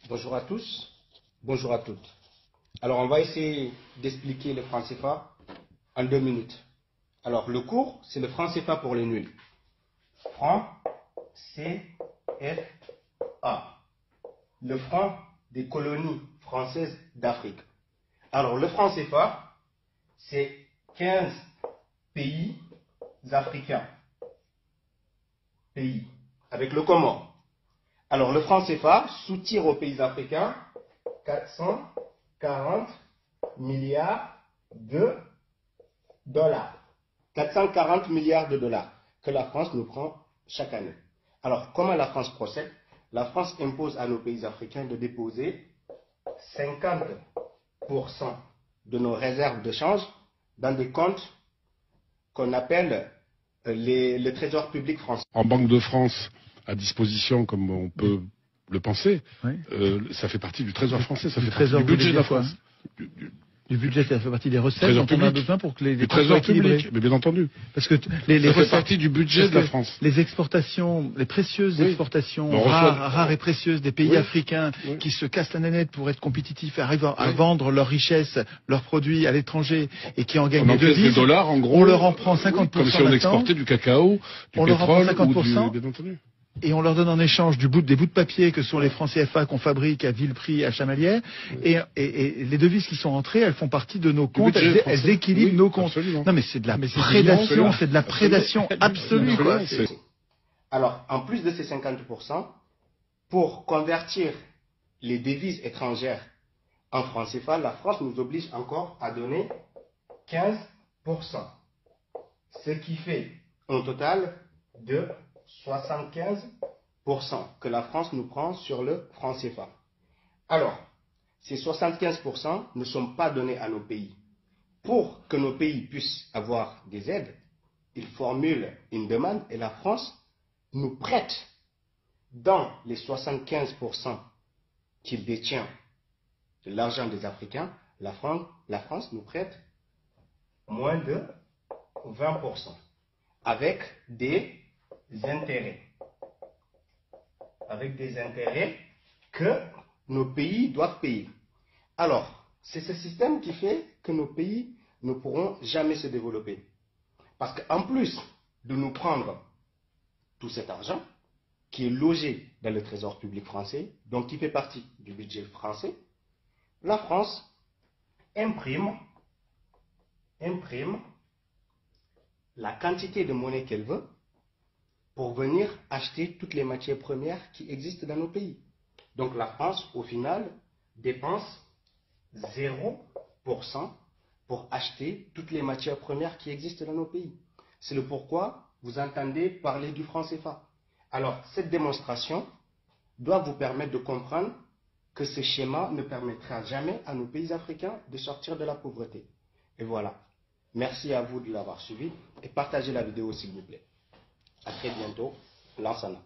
Bonjour à tous, bonjour à toutes. Alors, on va essayer d'expliquer le franc CFA en 2 minutes. Alors, le cours, c'est le franc CFA pour les nuls. Franc CFA. Le franc des colonies françaises d'Afrique. Alors, le franc CFA, c'est 15 pays africains. Pays. Avec le Comore. Alors, le franc CFA soutire aux pays africains 440 milliards de dollars. 440 milliards de dollars que la France nous prend chaque année. Alors, comment la France procède? La France impose à nos pays africains de déposer 50% de nos réserves de change dans des comptes qu'on appelle le trésor public français. En Banque de France, à disposition, comme on peut le penser, oui. Ça fait partie du trésor français, ça fait partie du budget de la France. Du budget, ça fait partie des recettes dont on a besoin pour que les trésors publics, mais bien entendu. Parce que ça fait partie du budget de la France. Les exportations, les précieuses exportations rares et précieuses des pays africains qui se cassent la nénette pour être compétitifs, arrivent à vendre leurs richesses, leurs produits à l'étranger et qui en gagnent des devises. Des dollars, en gros, on leur en prend 50%. Comme si on exportait du cacao, du pétrole ou du... Bien entendu. Et on leur donne en échange des bouts de papier que sont les francs CFA qu'on fabrique à vil prix à Chamalières. Et les devises qui sont entrées, elles font partie de nos comptes, elles équilibrent nos comptes. Absolument. Non mais c'est de la prédation, c'est de la prédation absolue. Quoi. Alors, en plus de ces 50%, pour convertir les devises étrangères en francs CFA, la France nous oblige encore à donner 15%. Ce qui fait un total de 75% que la France nous prend sur le franc CFA. Alors, ces 75% ne sont pas donnés à nos pays. Pour que nos pays puissent avoir des aides, ils formulent une demande et la France nous prête dans les 75% qu'il détient de l'argent des Africains, la France nous prête moins de 20% avec des intérêts. Avec des intérêts que nos pays doivent payer. Alors, c'est ce système qui fait que nos pays ne pourront jamais se développer. Parce qu'en plus de nous prendre tout cet argent, qui est logé dans le trésor public français, donc qui fait partie du budget français, la France imprime la quantité de monnaie qu'elle veut pour venir acheter toutes les matières premières qui existent dans nos pays. Donc la France, au final, dépense 0% pour acheter toutes les matières premières qui existent dans nos pays. C'est le pourquoi vous entendez parler du franc CFA. Alors, cette démonstration doit vous permettre de comprendre que ce schéma ne permettra jamais à nos pays africains de sortir de la pauvreté. Et voilà. Merci à vous de l'avoir suivi et partagez la vidéo s'il vous plaît. À très bientôt. Lansana.